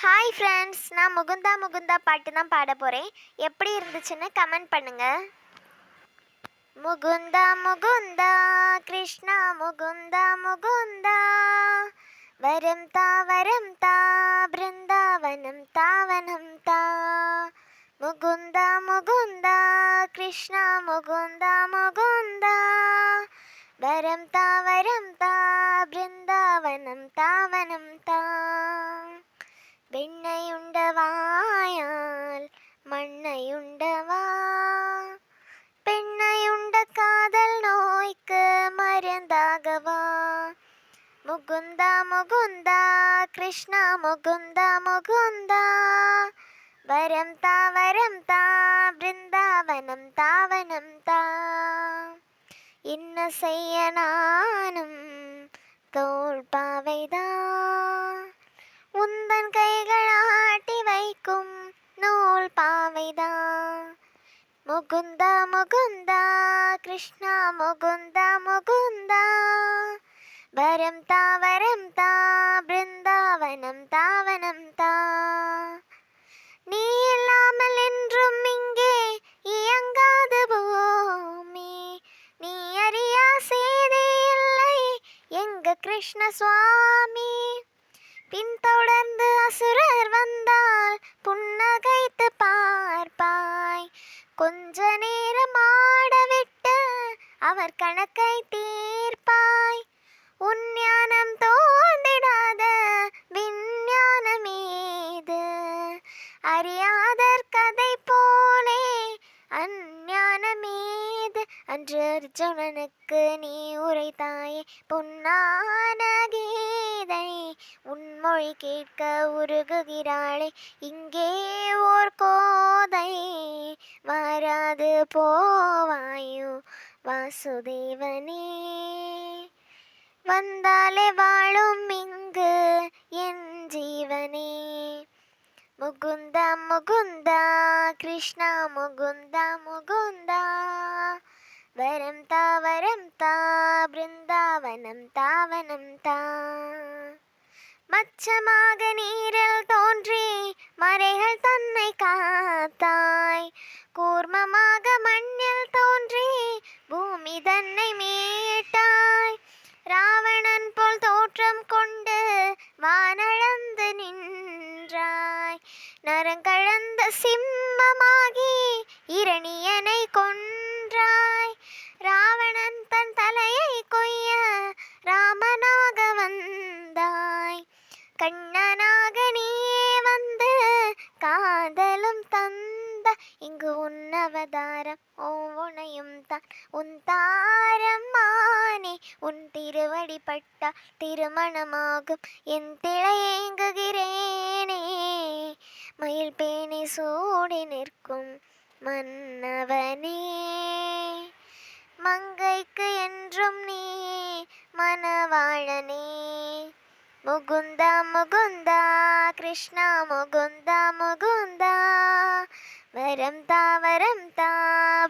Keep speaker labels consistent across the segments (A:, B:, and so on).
A: Hi friends, நான் முகுந்தா முகுந்தா பாட்டு தான் பாட போகிறேன். எப்படி இருந்துச்சுன்னு கமெண்ட் பண்ணுங்க. முகுந்தா முகுந்தா கிருஷ்ணா முகுந்தா முகுந்தா வரம் தா பிருந்தாவனம் தாவனம் தா. முகுந்தா முகுந்தா கிருஷ்ணா முகுந்தா முகுந்தா வரம் தா பிருந்தாவனம் தாவனம் தா. வெண்ணையுண்டவாயால் மண்ணையுண்டவா, பெண்ணையுண்ட காதல் நோய்க்கு மருந்தாகவா. முகுந்தா முகுந்தா கிருஷ்ணா முகுந்தா முகுந்தா வரம் தா பிருந்தாவனம் தாவனம் தா. என்ன செய்ய நானும் தோல் பாவைதான், உந்தன் கைகள் ஆட்டி வைக்கும் நூல் பாவைதான். முகுந்தா முகுந்தா கிருஷ்ணா முகுந்தா முகுந்தா வரம் தா பிருந்தாவனம் தாவனம் தா. நீ இல்லாமல் என்றும் இங்கே இயங்காத பூமி, நீ அறியா செய்தி இல்லை எங்க கிருஷ்ண சுவாமி. பின்தொடர்ந்து அசுரர் வந்தால் புன்னகைத்து பார்ப்பாய், கொஞ்ச நேரம் ஆடவிட்டு அவர் கணக்கை தீர்ப்பாய். உன் ஞானம் தோன்றிடாத விஞ்ஞானமேது, அறியாதர் கதை போலே அஞ்ஞானமேது. அன்று அர்ஜுனனுக்கு நீ உரைத்தாயே பொன்னான கீதை, உன்மொழி கேட்க உருகுகிறாளே இங்கே ஓர் கோதை. வராது போவாயோ வாசுதேவனே, வந்தாலே வாழும் இங்கு என் ஜீவனே. முகுந்தா முகுந்தா கிருஷ்ணா முகுந்தா முகுந்தா வரம் தா பிருந்தாவனம் தாவனம் தா. மச்சமாக நீரில் தோன்றி மறைகள் தன்னை காத்தாய், கூர்மமாக மண்ணில் தோன்றி பூமி தன்னை மீட்டாய். ராவணன் போல் தோற்றம் கொண்டு வானளந்து நின்றாய், நரங்கழந்த சிம்மமாகி இரணியனை கொன்றாய். ராவணன் தன் தலையை கொய்ய ராமனாக வந்தாய், கண்ணனாக நீயே வந்து காதலும் தந்த. இங்கு உன் அவதாரம் ஒவ்வொன்றையும் தான் உன் தாரம் மானே. உன் திருவடி பட்டா திருமணமாகும் என் திளையேங்குகிறேனே. மயில் பேணி சூடி நிற்கும் மன்னவனே, மங்கைக்கு என்றும் நீ மணவாழனே. முகுந்தா முகுந்தா கிருஷ்ணா முகுந்தா முகுந்தா வரம் தா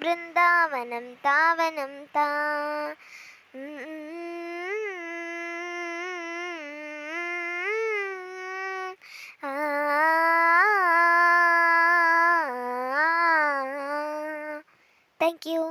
A: பிருந்தாவனம் தாவனம் தா. Thank you.